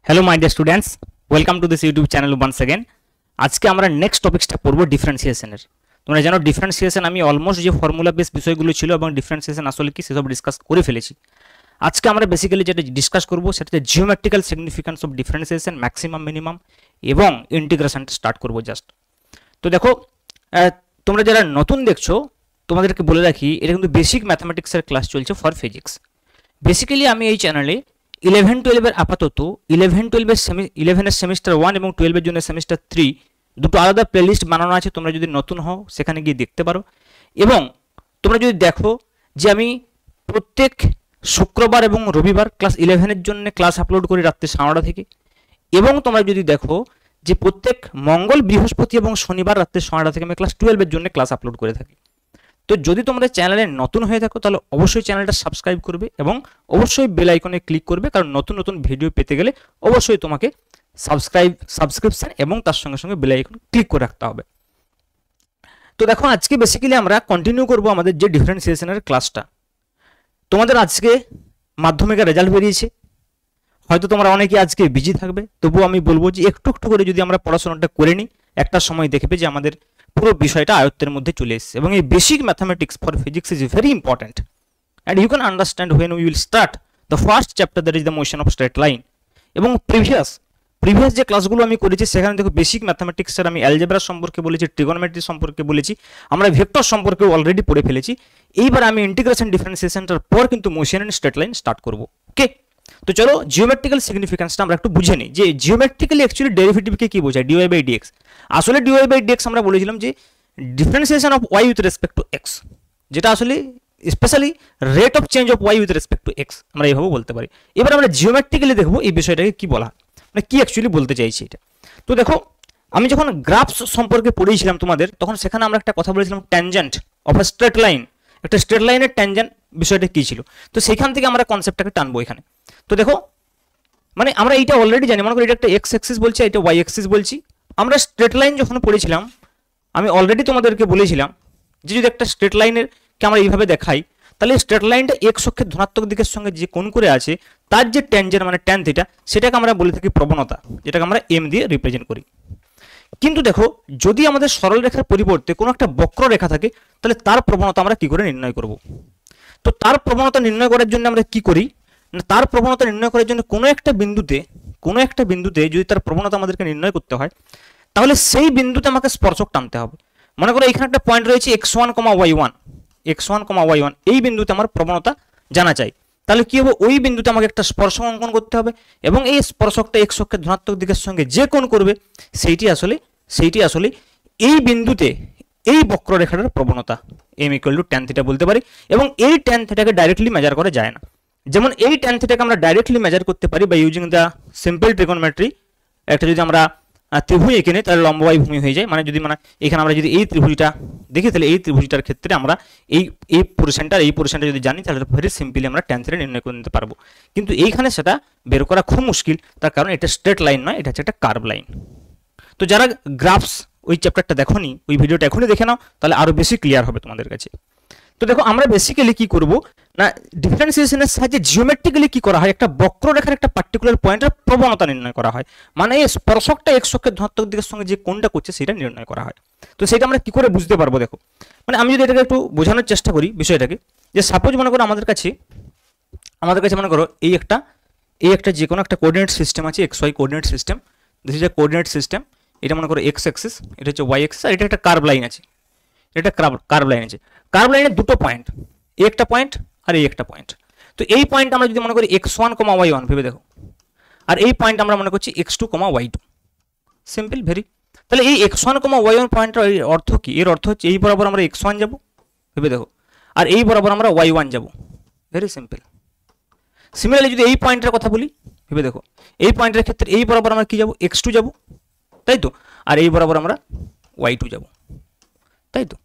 Hello my dear students, welcome to this YouTube channel once again. আজকে আমরা next টপিকসটা পড়বো ডিফারেন্সিয়েশনের। তোমরা জানো ডিফারেন্সিয়েশন আমি অলমোস্ট যে ফর্মুলা বেস বিষয়গুলো ছিল এবং ডিফারেন্সিয়েশন আসলে কি সেসব ডিসকাস করে ফেলেছি। আজকে আমরা বেসিক্যালি যেটা ডিসকাস করবো সেটা হচ্ছে geometrical significance of differentiation, maximum minimum এবং ইন্টিগ্রেশনটা স্টার্ট করবো জাস্ট। তো দেখো, তোমরা যারা নতুন দেখছো তোমাদেরকে বলে রাখি, এটা কিন্তু বেসিক ম্যাথামেটিক্সের ক্লাস চলছে ফর ফিজিক্স। বেসিক্যালি আমি এই চ্যানেলে 11-12 আপাতত 11-12 সেমিস্টার 1 এবং 12 জন্য সেমিস্টার 3 দুটো আলাদা প্লেলিস্ট বানানো আছে। তোমরা যদি নতুন হও সেখানে গিয়ে দেখতে পারো। এবং তোমরা যদি দেখো যে আমি প্রত্যেক শুক্রবার এবং রবিবার ক্লাস 11 জন্য ক্লাস আপলোড করি রাত্রি 9:30 থেকে। এবং তোমরা যদি দেখো যে প্রত্যেক মঙ্গল, বৃহস্পতি এবং শনিবার রাত্রি 9:30 থেকে আমি ক্লাস 12 জন্য ক্লাস আপলোড করে থাকি। তো যদি তোমাদের চ্যানেলে নতুন হয়ে থাকো তাহলে অবশ্যই চ্যানেলটা সাবস্ক্রাইব করবে এবং অবশ্যই বেল আইকনে ক্লিক করবে, কারণ নতুন নতুন ভিডিও পেতে গেলে অবশ্যই তোমাকে সাবস্ক্রিপশন এবং তার সঙ্গে সঙ্গে বেল আইকন ক্লিক করে রাখতে হবে। তো দেখো, আজকে বেসিক্যালি আমরা কন্টিনিউ করব আমাদের যে ডিফারেন্সিয়েশনের ক্লাসটা। তোমাদের আজকে মাধ্যমিকের রেজাল্ট বেরিয়েছে, হয়তো তোমরা অনেকে আজকে বিজি থাকবে, তবুও আমি বলবো যে একটু একটু করে যদি আমরা পড়াশোনাটা করে নিই, একটা সময় দেখবে যে আমাদের পুরো বিষয়টা আয়ত্তের মধ্যে চলে এসেছে। এবং এই basic mathematics for physics is very important and you can understand when we will start the first chapter, that is the motion of straight line. এবং প্রিভিয়াস যে ক্লাসগুলো আমি করেছি সেখানে দেখো বেসিক ম্যাথামেটিক্সের আমি অ্যালজেব্রা সম্পর্কে বলেছি, ট্রিগোনোমেট্রি সম্পর্কে বলেছি, আমরা ভেক্টর সম্পর্কে অলরেডি পড়ে ফেলেছি। এইবার আমি ইন্টিগ্রেশন ডিফারেন্সিয়েশনটার পর কিন্তু motion and straight line start করবো। ওকে, তো চলো জিওমেট্রিক্যাল সিগনিফিকেন্সটা আমরা একটু বুঝে নিই যে জিওমেট্রিক্যালি অ্যাকচুয়ালি ডেরিভেটিভকে কি বোঝায়, ডিওয়াই বাই ডিএক্স। আসলে ডিওয়াই বাই ডিএক্স আমরা বলেছিলাম যে differentiation of y with respect to x, যেটা আসলে specially rate of change of y with respect to x, আমরা এইভাবে বলতে পারি। এবার আমরা জিওমেট্রিক্যালি দেখবো এই বিষয়টাকে কি বলা, মানে কি অ্যাকচুয়ালি বলতে চাইছি এটা। তো দেখো, আমি যখন গ্রাফস সম্পর্কে পড়িয়েছিলাম তোমাদের, তখন সেখানে আমরা একটা কথা বলেছিলাম tangent of a straight line, একটা স্ট্রেট লাইনের ট্যানজেন্ট বিষয়টা কি ছিল। তো সেখান থেকে আমরা কনসেপ্টটাকে টানবো এখানে। তো দেখো, মানে আমরা এইটা অলরেডি জানি, মনে করি এটা একটা এক্স অ্যাক্সিস বলছি, এটা ওয়াই অ্যাক্সিস বলছি। আমরা স্ট্রেট লাইন যখন পড়েছিলাম আমি অলরেডি তোমাদেরকে বলেছিলাম যে যদি একটা স্ট্রেট লাইনের কে আমরা এইভাবে দেখাই, তাহলে স্ট্রেট লাইনটা এক্স অক্ষের ধনাত্মক দিকের সঙ্গে যে কোণ করে আছে তার যে ট্যানজেন্ট মানে ট্যান থিটা, সেটাকে আমরা বলে থাকি প্রবণতা, যেটাকে আমরা এম দিয়ে রিপ্রেজেন্ট করি। কিন্তু দেখো, যদি আমাদের সরল রেখার পরিবর্তে কোনো একটা বক্র রেখা থাকে তাহলে তার প্রবণতা আমরা কি করে নির্ণয় করব। তো তার প্রবণতা নির্ণয় করার জন্য আমরা কি করি না, তার প্রবণতা নির্ণয় করার জন্য কোনো একটা বিন্দুতে যদি তার প্রবণতা আমাদেরকে নির্ণয় করতে হয়, তাহলে সেই বিন্দুতে আমাকে স্পর্শক টানতে হবে। মনে করো এখানে একটা পয়েন্ট রয়েছে x1, y1, এই বিন্দুতে আমার প্রবণতা জানা চাই। তাহলে কি হবে, ওই বিন্দুতে আমাকে একটা স্পর্শক অঙ্কন করতে হবে এবং এই স্পর্শকটা x অক্ষের ধনাত্মক দিকের সঙ্গে যে কোণ করবে সেইটি আসলে এই বিন্দুতে এই বক্ররেখাটার প্রবণতা m = tan থিটা বলতে পারি। এবং এই tan থিটাকে ডাইরেক্টলি মেজার করা যায় না। যেমন এই tan থিটাকে আমরা ডাইরেক্টলি মেজার করতে পারি by using the simple trigonometry. একটা যদি আমরা ত্রিভুজ এঁকে নিই তাহলে লম্ববাই ভূমি হয়ে যায়। মানে যদি এখানে আমরা যদি এই ত্রিভুজটা দেখি, তাহলে এই ত্রিভুজটার ক্ষেত্রে আমরা এই পোর্শনটা যদি জানি তাহলে ভেরি সিম্পলি আমরা ট্যান থিটা নির্ণয় করে নিতে পারবো। কিন্তু এইখানে সেটা বের করা খুব মুশকিল, তার কারণ এটা স্ট্রেট লাইন নয়, এটা হচ্ছে একটা কার্ভ লাইন। তো যারা গ্রাফস ওই চ্যাপ্টারটা দেখোনি, ওই ভিডিওটা এখনই দেখে নাও, তাহলে আরো বেশি ক্লিয়ার হবে তোমাদের কাছে। তো দেখো, আমরা বেসিক্যালি কি করব না, ডিফারেন্সিয়েশনের সাহায্যে জিওমেট্রিক্যালি কি করা হয়, একটা বক্ররেখার একটা পার্টিকুলার পয়েন্টের প্রবণতা নির্ণয় করা হয়। মানে এই স্পর্শকটা এক্স অক্ষের ধনাত্মক দিকের সঙ্গে যে কোণটা করছে সেটা নির্ণয় করা হয়। তো সেটা আমরা কি করে বুঝতে পারবো, দেখো মানে আমি যদি এটাকে একটু বোঝানোর চেষ্টা করি বিষয়টাকে, যে সাপোজ মনে করো আমাদের কাছে মনে করো এই একটা যে কোনো একটা কোঅর্ডিনেট সিস্টেম আছে, x y coordinate system. This is a coordinate system. এটা মনে করো এক্স অ্যাক্সিস, এটা হচ্ছে ওয়াই অ্যাক্সিস, আর এটা একটা কার্ভ লাইন আছে, কার্ভ লাইনের দুটো পয়েন্ট, এই একটা পয়েন্ট আর এই একটা পয়েন্ট। তো এই পয়েন্ট আমরা যদি মনে করি x1, y1 ভেবে দেখো, আর এই পয়েন্ট আমরা মনে করছি x2, y2। Simple very. তাহলে এই x1, y1 পয়েন্টের অর্থ কি, এর অর্থ হচ্ছে এই বরাবর আমরা x1 যাব, ভেবে দেখো, আর এই বরাবর আমরা y1 যাব। Very simple. সিমিলারলি যদি এই পয়েন্টের কথা বলি, ভেবে দেখো, এই পয়েন্টের ক্ষেত্রে এই বরাবর আমরা কি যাব, x2 যাব, তাই তো, আর এই বরাবর আমরা y2 যাব, তাই তো।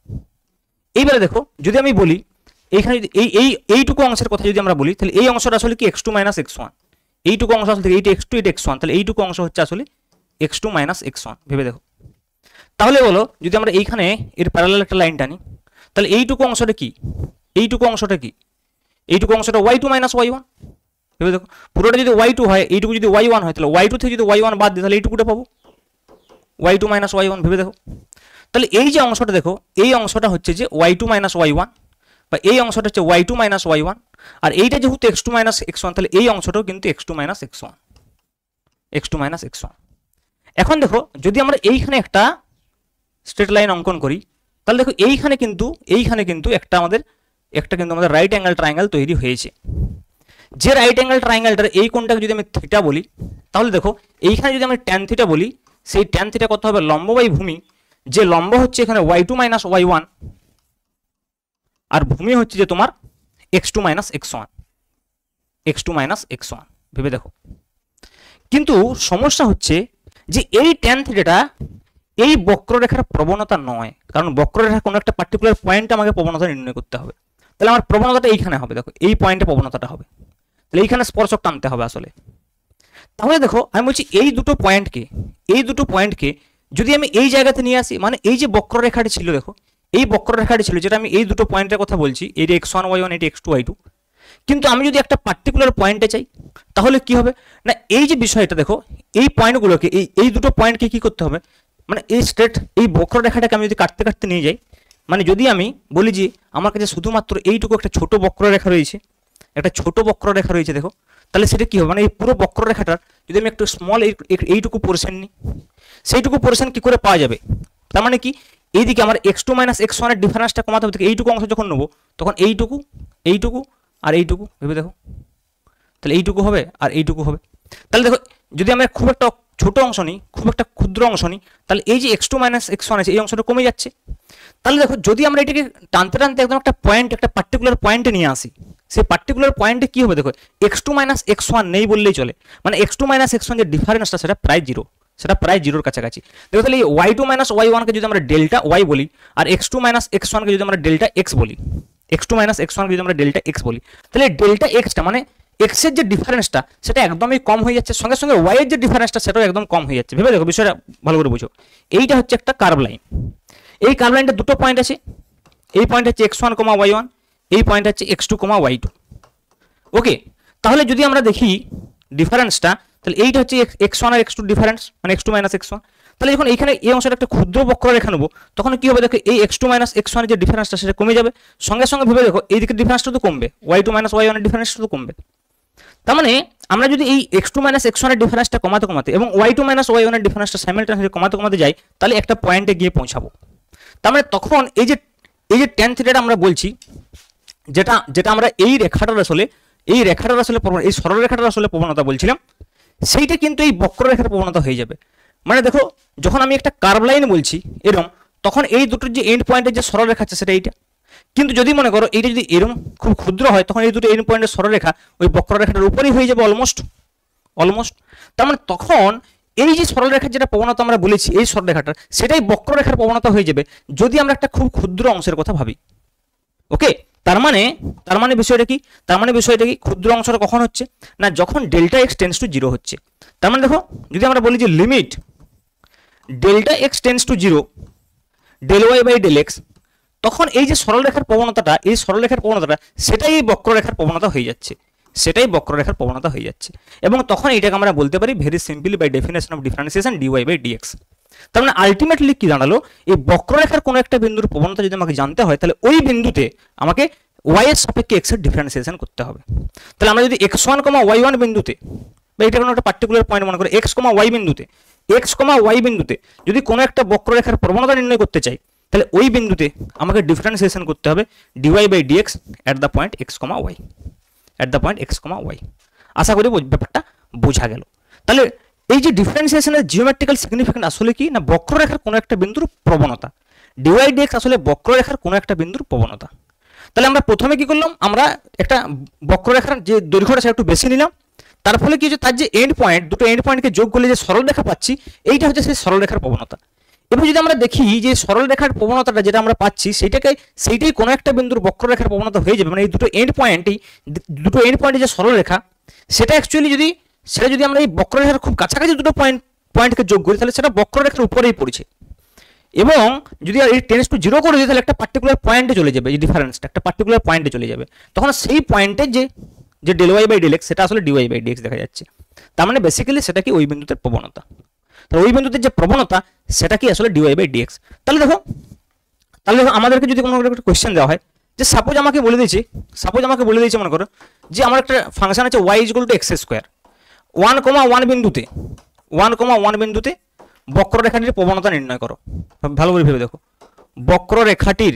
এইবারে দেখো, যদি আমি বলি এইখানে যদি এইটুকু অংশের কথা যদি আমরা বলি, তাহলে এই অংশটা আসলে কি x2 - x1, এইটুকু অংশ আসলে এইটা x2 এটা x1, তাহলে এইটুকু অংশ হচ্ছে আসলে x2 - x1। ভেবে দেখো, তাহলে বলো যদি আমরা এইখানে এর প্যারালাল একটা লাইন টানি, তাহলে এইটুকু অংশটা কি, এইটুকু অংশটা y2 - y1, ভেবে দেখো, পুরোটা যদি y2 হয়, এইটুকু যদি y1 হয়, তাহলে y2 থেকে যদি y1 বাদ দিই তাহলে এইটুকুটা পাবো, y2 মাইনাস y1। ভেবে দেখো, তাহলে এই যে অংশটা দেখো, এই অংশটা হচ্ছে যে y2 মাইনাস y1, বা এই অংশটা হচ্ছে y2 মাইনাস y1, আর এইটা যেহেতু x2 মাইনাস x1, তাহলে এই অংশটাও কিন্তু x2 minus x1, x2 minus x1। এখন দেখো, যদি আমরা এইখানে একটা স্ট্রেট লাইন অঙ্কন করি, তাহলে দেখো এইখানে কিন্তু একটা আমাদের রাইট অ্যাঙ্গেল ট্রায়াঙ্গেল তৈরি হয়েছে। যে রাইট অ্যাঙ্গেল ট্রায়াঙ্গেলটার এই কোণটাকে যদি আমি থিটা বলি, তাহলে দেখো এইখানে যদি আমি ট্যান থিটা বলি, সেই ট্যান থিটা কত হবে, লম্ব বাই ভূমি, যে লম্ব হচ্ছে এখানে y2 মাইনাস y1, আর ভূমি হচ্ছে যে তোমার x2 minus x1, x2 minus x1। ভেবে দেখো, কিন্তু সমস্যা হচ্ছে যে এই ট্যান থিটাটা এই বক্ররেখার প্রবণতা নয়, কারণ বক্ররেখার কোনো একটা পার্টিকুলার পয়েন্টে আমাকে প্রবণতা নির্ণয় করতে হবে। তাহলে আমার প্রবণতাটা এইখানে হবে, দেখো এই পয়েন্টে প্রবণতাটা হবে, তাহলে এইখানে স্পর্শক টানতে হবে আসলে। তাহলে দেখো আমি বলছি এই দুটো পয়েন্টকে যদি আমি এই জায়গাতে নিয়ে আসি, মানে এই যে বক্ররেখাটি ছিল, দেখো এই বক্ররেখাটি ছিল, যেটা আমি এই দুটো পয়েন্টের কথা বলছি, এই x1 y1, এটি x2 y2, কিন্তু আমি যদি একটা পার্টিকুলার পয়েন্টে চাই, তাহলে কি হবে না, এই যে বিষয়টা দেখো, এই পয়েন্টগুলোকে এই দুটো পয়েন্টকে কি করতে হবে, মানে এই স্ট্রেট এই বক্ররেখাটাকে আমি যদি কাটতে কাটতে নিয়ে যাই, মানে যদি আমি বলি যে আমার কাছে শুধুমাত্র এইটুকু একটা ছোট বক্ররেখা রয়েছে, দেখো, তাহলে সেটা কি হবে, মানে এই পুরো বক্ররেখাটার যদি আমি একটু স্মল এইটুকু পোর্শন নিই, সেইটুকু পোর্শন কি করে পাওয়া যাবে, তার মানে কি এইদিকে আমার x2 মাইনাস x1 এর ডিফারেন্সটা কমাতে হবে, এইটুকু অংশ যখন নেবো তখন এইটুকু আর এইটুকু, ভেবে দেখো, তাহলে এইটুকু হবে আর এইটুকু হবে। তাহলে দেখো, যদি আমরা খুব একটা ছোট অংশ নিই, খুব একটা ক্ষুদ্র অংশ নিই, তাহলে এই যে x2 মাইনাস x1 আছে, এই অংশটা কমে যাচ্ছে। তাহলে দেখো, যদি আমরা এটাকে টানতে টানতে একদম একটা পার্টিকুলার পয়েন্টে নিয়ে আসি, সেই পার্টিকুলার পয়েন্টে কি হবে, দেখো x2 মাইনাস x1 নেই বললেই চলে, মানে x2 মাইনাস x1 যে ডিফারেন্সটা সেটা প্রায় জিরোর কাছাকাছি। দেখো তাহলে এই y2 মাইনাস y1 কে যদি আমরা ডেল্টা y বলি, আর x2 মাইনাস x1 কে যদি আমরা ডেল্টা x বলি, তাহলে ডেল্টা xটা মানে x এর যে ডিফারেন্সটা সেটা একদমই কম হয়ে যাচ্ছে, সঙ্গে সঙ্গে y এর যে ডিফারেন্সটা সেটাও একদম কম হয়ে যাচ্ছে। ভেবে দেখো, বিষয়টা ভালো করে বুঝো। এইটা হচ্ছে একটা কার্ভ লাইন, এই কার্ভ লাইনটা দুটো পয়েন্ট আছে, এই পয়েন্ট হচ্ছে x1, y1, এই পয়েন্ট হচ্ছে x2, y2। ওকে, তাহলে যদি আমরা দেখি ডিফারেন্সটা, তাহলে এইটা হচ্ছে x1 আর x2 ডিফারেন্স, মানে x2 মাইনাস x1। তাহলে যখন এখানে এই অংশটা একটা ক্ষুদ্র বক্ররেখা নেবো, তখন কি হবে, দেখো এই x2 মাইনাস x1 এর যে ডিফারেন্সটা সেটা কমে যাবে, সঙ্গে সঙ্গে ভেবে দেখো এই দিকের ডিফারেন্সটা তো কমবে, y2 মাইনাস y1 এর ডিফারেন্সটা তো কমবে। তার মানে আমরা যদি এই x2 মাইনাস x1 এর ডিফারেন্সটা কমাতে এবং y2 মাইনাস y1 এর ডিফারেন্সটা সাইমালটেনিয়াসলি কমাতে যাই, তাহলে একটা পয়েন্টে গিয়ে পৌঁছাবো। তার মানে তখন এই যে ট্যান থিটাটা আমরা বলছি, যেটা আমরা এই রেখাটার আসলে এই সরলরেখাটার আসলে প্রবণতা বলছিলাম, সেইটা কিন্তু এই বক্ররেখার প্রবণতা হয়ে যাবে। মানে দেখো, যখন আমি একটা কার্ভ লাইন বলছি এরকম, তখন এই দুটোর যে এন্ড পয়েন্টের যে সরলরেখা আছে সেটা এইটা, কিন্তু যদি মনে করো এইটা যদি এরকম খুব ক্ষুদ্র হয়, তখন এই দুটো এন্ড পয়েন্টের সরলরেখা ওই বক্ররেখাটার উপরেই হয়ে যাবে অলমোস্ট। তার মানে তখন এই যে সরলরেখার যেটা প্রবণতা আমরা বলেছি, এই সরলরেখাটার সেটাই বক্ররেখার প্রবণতা হয়ে যাবে, যদি আমরা একটা খুব ক্ষুদ্র অংশের কথা ভাবি। ওকে, তার মানে বিষয়টা কি, ক্ষুদ্র অংশটা কখন হচ্ছে না, যখন ডেল্টা x টেন্ডস টু 0 হচ্ছে। তার মানে দেখো, যদি আমরা বলি যে limit delta x tends to 0 del y by del x, তখন এই যে সরলরেখার প্রবণতাটা সেটাই এই বক্ররেখার প্রবণতা হয়ে যাচ্ছে, এবং তখন এটাকে আমরা বলতে পারি very simply by definition of differentiation dy by dx। তার মানে আলটিমেটলি কি দাঁড়ালো, এই বক্ররেখার কোনো একটা বিন্দুর প্রবণতা যদি আমাকে জানতে হয়, তাহলে ওই বিন্দুতে আমাকে y এর সাপেক্ষে x এর ডিফারেন্সিয়েশন করতে হবে। তাহলে আমরা যদি x1, y1 বিন্দুতে, বা এটা কোনো একটা পার্টিকুলার পয়েন্ট মনে করে x, y বিন্দুতে যদি কোনো একটা বক্ররেখার প্রবণতা নির্ণয় করতে চাই, তাহলে ওই বিন্দুতে আমাকে ডিফারেন্সিয়েশন করতে হবে dy by dx at the point x, y। আশা করি ব্যাপারটা বোঝা গেল। তাহলে এই যে ডিফারেন্সিয়েশনের জিওমেট্রিক্যাল সিগনিফিকেন্স আসলে কি না, বক্ররেখার কোনো একটা বিন্দুর প্রবণতা, dy dx আসলে বক্ররেখার কোনো একটা বিন্দুর প্রবণতা। তাহলে আমরা প্রথমে কি করলাম, আমরা একটা বক্ররেখার যে দৈর্ঘ্যটা সেটা একটু বেশি নিলাম, তার ফলে কি হচ্ছে, তার যে এন্ড পয়েন্ট, দুটো এন্ড পয়েন্টকে যোগ করলে যে সরলরেখা পাচ্ছি, এইটা হচ্ছে সেই সরলরেখার প্রবণতা। এবার যদি আমরা দেখি যে সরলরেখার প্রবণতাটা যেটা আমরা পাচ্ছি, সেইটাই কোনো একটা বিন্দুর বক্ররেখার প্রবণতা হয়ে যাবে, মানে এই দুটো এন্ড পয়েন্টে যে সরলরেখা, সেটা অ্যাকচুয়ালি যদি আমরা এই বক্ররেখার খুব কাছাকাছি দুটো পয়েন্টকে যোগ করি, তাহলে সেটা বক্ররেখার উপরেই পড়ছে, এবং যদি এই টেন্ডস টু 0 করে দিই, তাহলে একটা পার্টিকুলার পয়েন্টে চলে যাবে, এই ডিফারেন্সটা একটা পার্টিকুলার পয়েন্টে চলে যাবে। তখন সেই পয়েন্টের যে যে del y by del x সেটা আসলে ডিওয়াই বাই ডিএক্স দেখা যাচ্ছে। তার মানে বেসিক্যালি সেটা কি ওই বিন্দুতে প্রবণতা, তাহলে ওই বিন্দুতে যে প্রবণতা সেটা কি আসলে ডিওয়াই বাই ডিএক্স। তাহলে দেখো আমাদেরকে যদি কোনো একটা কোয়েশ্চেন দেওয়া হয় যে সাপোজ আমাকে বলে দিয়েছে মনে করো যে আমার একটা ফাংশন আছে y is equal to x square, 1,1 বিন্দুতে বক্ররেখাটির প্রবণতা নির্ণয় করো। ভালো করে ভেবে দেখো, বক্ররেখাটির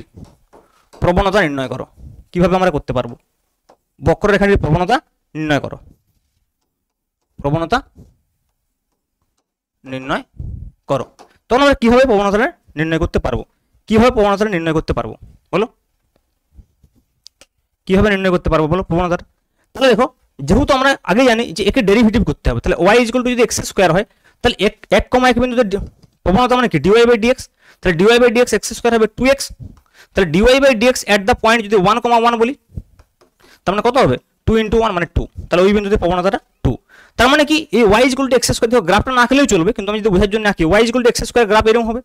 প্রবণতা নির্ণয় করো। কিভাবে আমরা করতে পারবো? বক্ররেখাটির প্রবণতা নির্ণয় করো, তখন আমরা কিভাবে প্রবণতাটা নির্ণয় করতে পারবো? বলো কিভাবে নির্ণয় করতে পারবো বলো প্রবণতাটা? তাহলে দেখো, যেহেতু আমরা আগে জানি যে একে ডেরিভেটিভ করতে হবে, তাহলে ওয়াই ইকুয়াল টু যদি এক্স স্কোয়ার হয় তাহলে 1,1 বিন্দুতে প্রবণতা মানে কি ডিওয়াই বাই ডিএক্স, তাহলে dy by dx x square হবে 2x, তাহলে dy by dx at the point যদি 1,1 বলি তার মানে কত হবে 2 × 1 মানে 2, তাহলে ওই বিন্দুতে প্রবণতাটা 2। তার মানে কি এই y equal to x square, দেখো গ্রাফটা না আঁকলেও চলবে, কিন্তু আমি যদি বোঝার জন্য আঁকি y equal to x square graph এরকম হবে।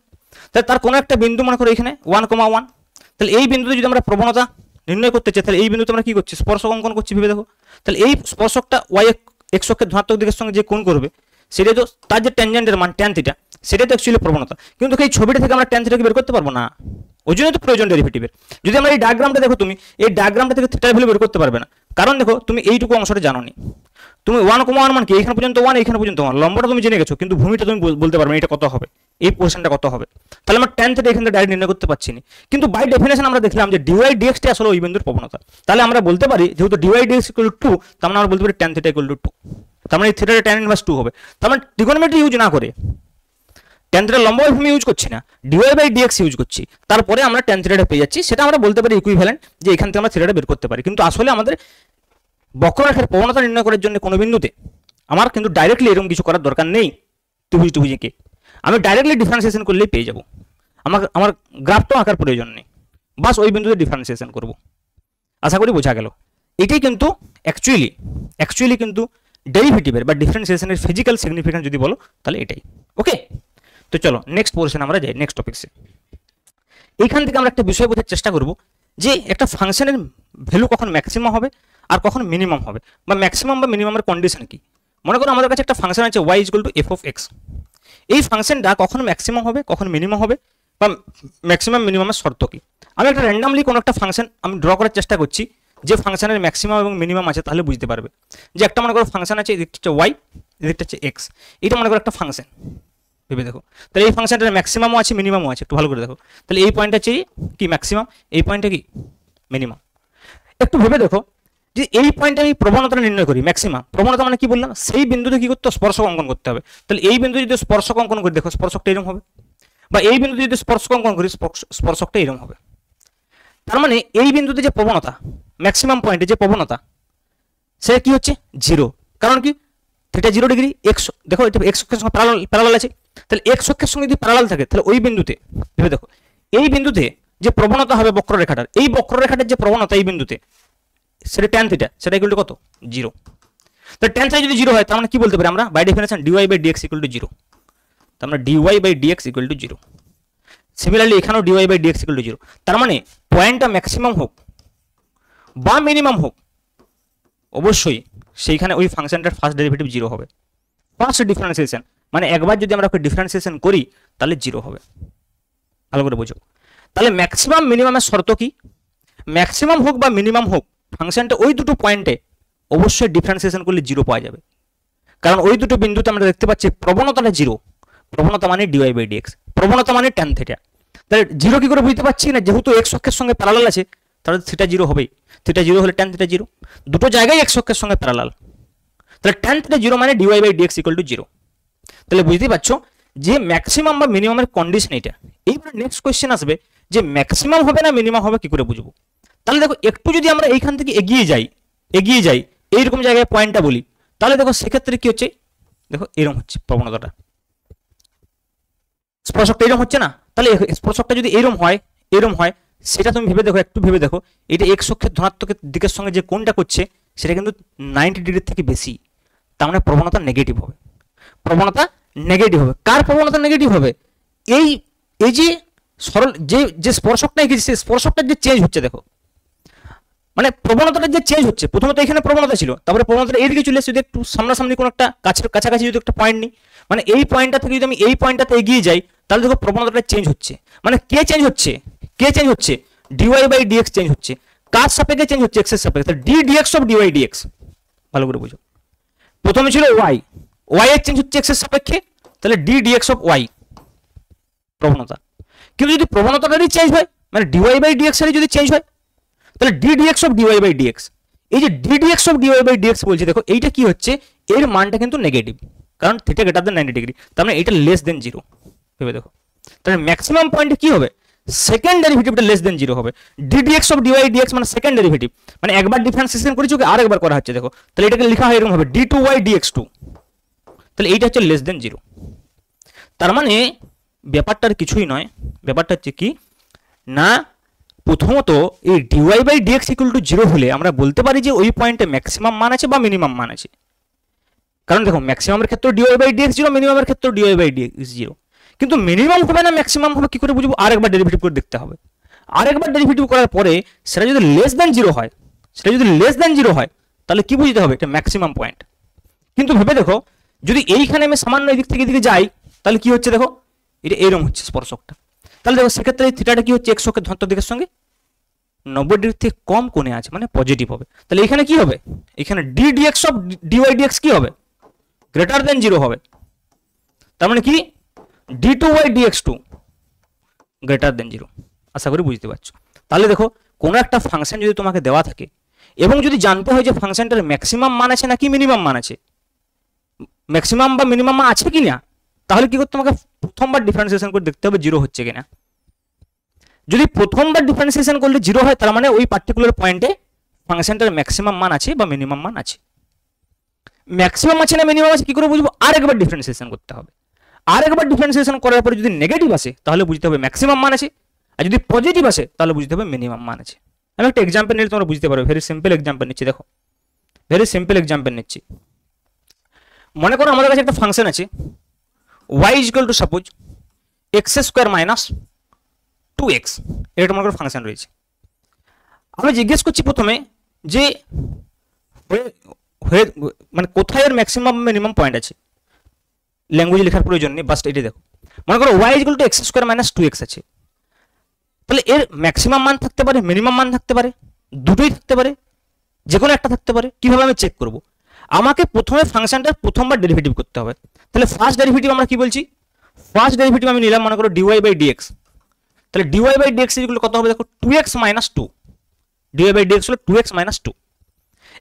তাহলে তার কোনো একটা বিন্দু মনে করো এখানে 1,1, তাহলে এই বিন্দুতে যদি আমরা প্রবণতা নির্ণয় করতে চাই তাহলে এই বিন্দুতে আমরা কি করছি? স্পর্শক অঙ্কন করছি। ভেবে দেখো, তাহলে এই স্পর্শকটা ওয়াই এক্স অক্ষের ধনাত্মক দিকের সঙ্গে যে কোণ করবে সেটাই তো তার যে ট্যানজেন্টের মান ট্যান থিটা, সেটাই তো অ্যাকচুয়ালি প্রবণতা। কিন্তু এই ছবিটা থেকে আমরা ট্যান থিটাকে বের করতে পারবো না, ওই জন্য তো প্রয়োজন ডেরিভেটিভের। যদি আমরা এই ডায়াগ্রামটা দেখো, তুমি এই ডায়াগ্রামটা থেকে থিটার ভ্যালু বের করতে পারবে না, কারণ দেখো তুমি এইটুকু অংশটা জানো নি। তুমি 1,1 মান কি এখানে পর্যন্ত 1, এখানে পর্যন্ত 1, লম্বটা তুমি জেনে গেছো, কিন্তু ভূমিটা তুমি বলতে পারবে না এটা কত হবে, এই পোর্শনটা কত হবে। তাহলে আমরা ট্যান থিটা এখানে ডাইরেক্ট নির্ণয় করতে পারছি না, কিন্তু বাই ডেফিনেশন আমরা দেখলাম যে ডিওয়াই ডিএক্স টা আসলে ওই বিন্দুর প্রবণতা। তাহলে আমরা বলতে পারি যেহেতু ডিওয়াই ডিএক্স ইকুয়াল টু 2, তার মানে আমরা বলতে পারি ট্যান থিটা ইকুয়াল টু 2, তার মানে থিটাটা ট্যান ইনভার্স 2 হবে। তার মানে ট্রিগোনোমেট্রি ইউজ না করে ট্যান থিটা লম্ব ভূমি ইউজ করছি না, ডিওয়াই বাই ডিএক্স ইউজ করছি, তারপরে আমরা ট্যান থিটাটা পেয়ে যাচ্ছি। সেটা আমরা বলতে পারি ইকুইভ্যালেন্ট, যে এখান থেকে আমরা থিটাটা বের করতে পারি। কিন্তু আসলে আমাদের বক্ররেখার প্রবণতা নির্ণয় করার জন্য কোনো বিন্দুতে আমার কিন্তু ডাইরেক্টলি এরকম কিছু করার দরকার নেই। ত্রিভুজকে আমি ডাইরেক্টলি ডিফারেন্সিয়েশন করলেই পেয়ে যাব, আমার গ্রাফটাও আঁকার প্রয়োজন নেই, বাস ওই বিন্দুতে ডিফারেন্সিয়েশন করব। আশা করি বোঝা গেল। এটাই কিন্তু অ্যাকচুয়ালি কিন্তু ডেরিভেটিভের বা ডিফারেন্সিয়েশনের ফিজিক্যাল সিগনিফিকেন্স যদি বলো তাহলে এটাই। ওকে, তো চলো নেক্সট পোর্শন আমরা যাই, নেক্সট টপিকসে। এইখান থেকে আমরা একটা বিষয় বোঝার চেষ্টা করব যে একটা ফাংশনের ভ্যালু কখন ম্যাক্সিমাম হবে আর কখন মিনিমাম হবে, বা ম্যাক্সিমাম বা মিনিমামের কন্ডিশন কি। মনে করো আমাদের কাছে একটা ফাংশন আছে y equal two F of x, এই ফাংশনটা কখন ম্যাক্সিমাম হবে কখন মিনিমাম হবে, বা ম্যাক্সিমাম মিনিমামের শর্ত কি। আমি একটা র্যান্ডামলি কোনো একটা ফাংশন আমি ড্র করার চেষ্টা করছি যে ফাংশনের ম্যাক্সিমাম এবং মিনিমাম আছে, তাহলে বুঝতে পারবে যে একটা মনে করো ফাংশন আছে, এদিকটা হচ্ছে ওয়াই, এদিকটা হচ্ছে এক্স, এটা মনে করো একটা ফাংশন। ভেবে দেখো, তাহলে এই ফাংশনটার ম্যাক্সিমামও আছে মিনিমামও আছে, একটু ভালো করে দেখো। তাহলে এই পয়েন্টটা হচ্ছে কি ম্যাক্সিমাম, এই পয়েন্টটা কি মিনিমাম। একটু ভেবে দেখো যে এই পয়েন্টে আমি প্রবণতা নির্ণয় করি, ম্যাক্সিমাম প্রবণতা মানে কি বললাম, সেই বিন্দুতে কি করতে স্পর্শক অঙ্কন করতে হবে। তাহলে এই বিন্দু যদি স্পর্শক অঙ্কন করি, দেখো স্পর্শকটা এরকম হবে, বা এই বিন্দুতে যদি স্পর্শক অঙ্কন করি স্পর্শকটা এরকম হবে। তার মানে এই বিন্দুতে যে প্রবণতা, ম্যাক্সিমাম পয়েন্টে যে প্রবণতা, সেটা কি হচ্ছে 0, কারণ কি থিটা 0 ডিগ্রি, এক্স দেখো এটা এক্স অক্ষের সঙ্গে প্যারালাল আছে, তাহলে এক্স অক্ষের সঙ্গে যদি প্যারালাল থাকে তাহলে ওই বিন্দুতে ভেবে দেখো এই বিন্দুতে যে প্রবণতা হবে বক্ররেখাটার, এই বক্ররেখাটার যে প্রবণতা এই বিন্দুতে সেটা ট্যান থিটা, সেটা ইকুয়াল টু কত 0। তাহলে ট্যান থিটা যদি 0 হয় তার মানে কি বলতে পারি আমরা by definition dy by dx equal to 0, তার মানে dy by dx equal to 0। Similarly এখানেও dy by dx equal to 0। তার মানে পয়েন্টটা ম্যাক্সিমাম হোক বা মিনিমাম হোক, অবশ্যই সেইখানে ওই ফাংশনটার ফার্স্ট ডেরিভেটিভ 0 হবে। ফার্স্ট ডিফারেন্সিয়েশন মানে একবার যদি আমরা ওকে ডিফারেন্সিয়েশন করি তাহলে 0 হবে। ভালো করে বুঝো। তাহলে ম্যাক্সিমাম মিনিমামের শর্ত কি, ম্যাক্সিমাম হোক বা মিনিমাম হোক ফাংশনটা ওই দুটো পয়েন্টে অবশ্যই ডিফারেন্সিয়েশন করলে 0 পাওয়া যাবে, কারণ ওই দুটো বিন্দুতে আমরা দেখতে পাচ্ছি প্রবণতাটা 0, প্রবণতা মানে ডিওয়াই বাই ডিএক্স, প্রবণতা মানে ট্যান থিটা। তাহলে 0 কি করে বুঝতে পারছি না, যেহেতু এক্স অক্ষের সঙ্গে প্যারালাল আছে তাহলে থিটা 0 হবেই, থিটা 0 হলে ট্যান থিটা 0, দুটো জায়গায় এক্স অক্ষের সঙ্গে প্যারালাল, তাহলে ট্যান থিটা 0 মানে dy by dx equal to 0। তাহলে বুঝতেই পারছো যে ম্যাক্সিমাম বা মিনিমামের কন্ডিশন এটা। এইবার নেক্সট কোয়েশ্চেন আসবে যে ম্যাক্সিমাম হবে না মিনিমাম হবে কি করে বুঝবো। তাহলে দেখো একটু যদি আমরা এইখান থেকে এগিয়ে যাই এইরকম জায়গায় পয়েন্টটা বলি, তাহলে দেখো সেক্ষেত্রে কি হচ্ছে, দেখো এরকম হচ্ছে প্রবণতাটা, স্পর্শকটা এরকম হচ্ছে না। তাহলে স্পর্শকটা যদি এরকম হয় সেটা তুমি ভেবে দেখো, একটু ভেবে দেখো, এটা এক্স অক্ষের ধনাত্মক দিকের সঙ্গে যে কোণটা করছে সেটা কিন্তু 90 ডিগ্রির থেকে বেশি, তার মানে প্রবণতা নেগেটিভ হবে, প্রবণতা নেগেটিভ হবে। কার প্রবণতা নেগেটিভ হবে, এই যে সরল যে স্পর্শকটা এঁকেছে সেই স্পর্শকটার যে চেঞ্জ হচ্ছে, দেখো মানে প্রবণতাটা যে চেঞ্জ হচ্ছে, প্রথমত এখানে প্রবণতা ছিল, তারপরে প্রবণতাটা এইদিকে চলে এসে যদি একটু সামনাসামনি কোনো একটা কাছাকাছি যদি একটা পয়েন্ট নিই, মানে এই পয়েন্টটা থেকে যদি আমি এই পয়েন্টটাতে এগিয়ে যাই, তাহলে দেখো প্রবণতাটা চেঞ্জ হচ্ছে। মানে কে চেঞ্জ হচ্ছে, কে চেঞ্জ হচ্ছে, ডিওয়াই বাই ডিএক্স চেঞ্জ হচ্ছে। কার সাপেক্ষে চেঞ্জ হচ্ছে, এক্স এর সাপেক্ষে। D dx of dy dx, ভালো করে বুঝো। প্রথমে ছিল ওয়াই, ওয়াই এর চেঞ্জ হচ্ছে এক্স এর সাপেক্ষে, তাহলে ডি ডিএক্স অফ ওয়াই প্রবণতা। কিন্তু যদি প্রবণতাটারই চেঞ্জ হয়, মানে ডিওয়াই বাই ডিএক্স এর যদি চেঞ্জ হয়, তাহলে d dx of dy by dx, এই যে d dx of dy by dx বলছি, দেখো এইটা কি হচ্ছে, এর মানটা কিন্তু নেগেটিভ, কারণ থিটা গ্রেটার দেন 90 ডিগ্রি, তার মানে এটা লেস দেন 0। ভেবে দেখো, তাহলে ম্যাক্সিমাম পয়েন্টে কি হবে, সেকেন্ড ডেরিভেটিভটা লেস দেন 0 হবে। D dx of dy dx মানে সেকেন্ড ডেরিভেটিভ, মানে একবার ডিফারেন্সিয়েশন করেছি, ওকে আরেকবার করা হচ্ছে। দেখো তাহলে এটাকে লেখা হয় এরকম হবে, d two y dx two, তাহলে এইটা হচ্ছে লেস দেন 0। তার মানে ব্যাপারটার কিছুই নয়, ব্যাপারটা হচ্ছে কি না, প্রথমত এই dy by dx equal to 0 হলে আমরা বলতে পারি যে ওই পয়েন্টে ম্যাক্সিমাম মান আছে বা মিনিমাম মান আছে। কারণ দেখো ম্যাক্সিমামের ক্ষেত্রে ডিওয়াই বাই ডিএক্স 0, মিনিমামের ক্ষেত্রে ডিওয়াই বাই ডিএক্স 0। কিন্তু মিনিমাম হবে না ম্যাক্সিমাম হবে কি করে বুঝবো, আরেকবার ডেরিভেটিভ করে দেখতে হবে। আরেকবার ডেরিভেটিভ করার পরে সেটা যদি লেস দেন 0 হয়, সেটা যদি লেস দেন 0 হয়, তাহলে কি বুঝতে হবে, এটা ম্যাক্সিমাম পয়েন্ট। কিন্তু ভেবে দেখো, যদি এইখানে আমি সামান্য এদিক থেকে এদিকে যাই, তাহলে কি হচ্ছে, দেখো এটা এরকম হচ্ছে স্পর্শকটা। তাহলে দেখো সেক্ষেত্রে থিটাটা কি হচ্ছে, এক্স অক্ষের ধনাত্মক দিকের সঙ্গে 90 ডিগ্রি থেকে কম কোণে আছে, মানে পজিটিভ হবে। তাহলে এখানে কি হবে, এখানে d dx of dy dx কি হবে, গ্রেটার দেন 0 হবে। তার মানে কি d two y dx two greater than 0। আশা করি বুঝতে পারছো। তাহলে দেখো কোনো একটা ফাংশন যদি তোমাকে দেওয়া থাকে এবং যদি জানতে হয় যে ফাংশনটার ম্যাক্সিমাম মান আছে নাকি মিনিমাম মান আছে, ম্যাক্সিমাম বা মিনিমাম মান আছে কিনা, তাহলে কি করতে তোমাকে প্রথমবার ডিফারেন্সিয়েশন করে দেখতে হবে 0 হচ্ছে কিনা। যদি প্রথমবার ডিফারেন্সিয়েশন করলে 0 হয়, তার মানে ওই পার্টিকুলার পয়েন্টে ফাংশনটার ম্যাক্সিমাম মান আছে বা মিনিমাম মান আছে। ম্যাক্সিমাম আছে না মিনিমাম আছে কি করে বুঝবো, আরেকবার ডিফারেন্সিয়েশন করতে হবে। আরেকবার ডিফারেন্সিয়েশন করার পরে যদি নেগেটিভ আসে, তাহলে বুঝতে হবে ম্যাক্সিমাম মান আছে, আর যদি পজিটিভ আসে তাহলে বুঝতে হবে মিনিমাম মান আছে। আমি একটা এক্সাম্পল নিলে তোমরা বুঝতে পারবে, ভেরি সিম্পল এক্সাম্পল নিচ্ছি। দেখো ভেরি সিম্পল এক্সাম্পল নিচ্ছি। মনে করো আমাদের কাছে একটা ফাংশন আছে, y equal two suppose x square minus 2x, এটা মনে করো ফাংশন রয়েছে। আমি জিজ্ঞেস করছি প্রথমে যে মানে কোথায় এর ম্যাক্সিমাম মিনিমাম পয়েন্ট আছে, ল্যাঙ্গুয়েজ লেখার প্রয়োজন নেই, বাস এটাই দেখো। মনে করো y equal to x square minus 2x আছে, তাহলে এর ম্যাক্সিমাম মান থাকতে পারে, মিনিমাম মান থাকতে পারে, দুটোই থাকতে পারে, যে কোনো একটা থাকতে পারে। কিভাবে আমি চেক করব, আমাকে প্রথমে ফাংশনটার প্রথমবার ডেরিভেটিভ করতে হবে। তাহলে ফার্স্ট ডেরিভেটিভ আমরা কি বলছি, ফার্স্ট ডেরিভেটিভ আমি নিলাম মনে করো ডিওয়াই বাই ডিএক্স। তাহলে ডিওয়াই বাই ডিএক্স ইকুয়াল কত হবে, দেখো 2x minus 2, dy by dx হলো 2x মাইনাস 2।